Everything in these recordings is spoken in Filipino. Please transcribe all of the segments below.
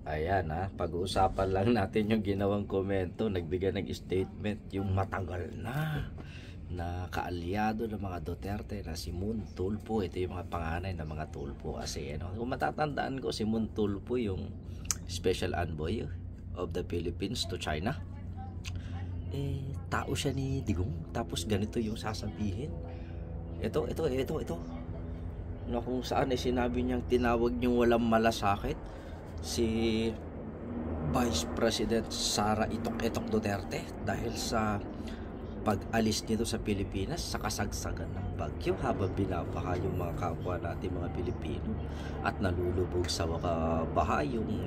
Ayan pag-uusapan lang natin yung ginawang komento, nagbigay ng statement yung matagal na kaalyado ng mga Duterte na si Moon Tulfo. Ito yung mga panganay ng mga Tulfo kasi kung matatandaan ko, si Moon Tulfo yung special envoy of the Philippines to China. Tao siya ni Digong, tapos ganito yung sasabihin. Ito na kung saan sinabi niyang tinawag niyong walang malasakit si Vice President Sara Itok Duterte dahil sa pag-alis nito sa Pilipinas sa kasagsagan ng bagyo habang binabaha yung mga kapwa natin mga Pilipino at nalulubog sa baha yung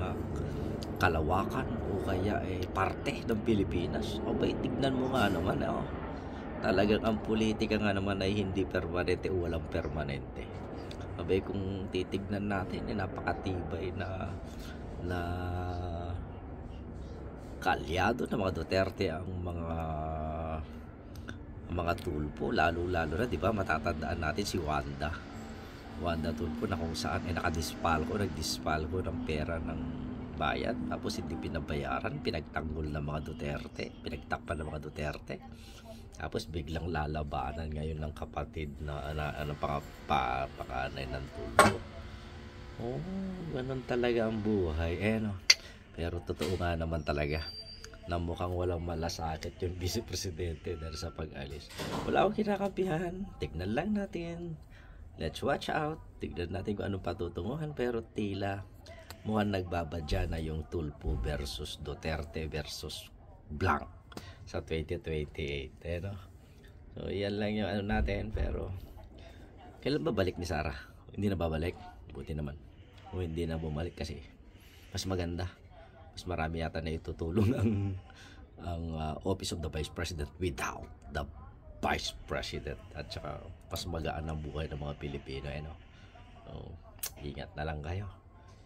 kalawakan o kaya parte ng Pilipinas. O ba, tignan mo nga naman talagang ang politika nga naman ay hindi permanente o walang permanente. Abay, kung titignan natin napakatibay na kaalyado ng mga Duterte ang mga Tulfo, lalo na, di ba, matatandaan natin si Wanda Tulfo na kung saan nagdispalko ng pera ng bayan, tapos hindi pinabayaran, pinagtanggol ng mga Duterte, pinagtakpan ng mga Duterte, tapos biglang lalabanan ngayon ng kapatid na panganay ng Tulfo. Ganun talaga ang buhay pero totoo nga naman talaga na mukhang walang malasakit yung Vice Presidente dahil sa pag-alis. Wala akong kinakampihan, tignan lang natin, let's watch out, tignan natin kung anong patutunguhan, pero tila mukhang nagbabadya na yung Tulfo versus Duterte versus Blanc sa 2028. So yan lang yung natin, pero kailan ba balik ni Sara? Hindi na babalik? Buti naman. O hindi na bumalik kasi mas maganda, mas marami yata na itutulong ang Office of the Vice President without the Vice President, at saka mas magaan ang buhay ng mga Pilipino. So ingat na lang kayo,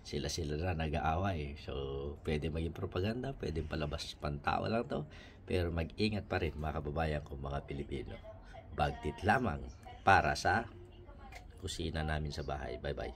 sila na nag-aaway, so pwede maging propaganda, pwede palabas pantawa lang to, pero mag-ingat pa rin mga kababayan ko mga Pilipino. Bagtit lamang para sa kusina namin sa bahay. Bye bye.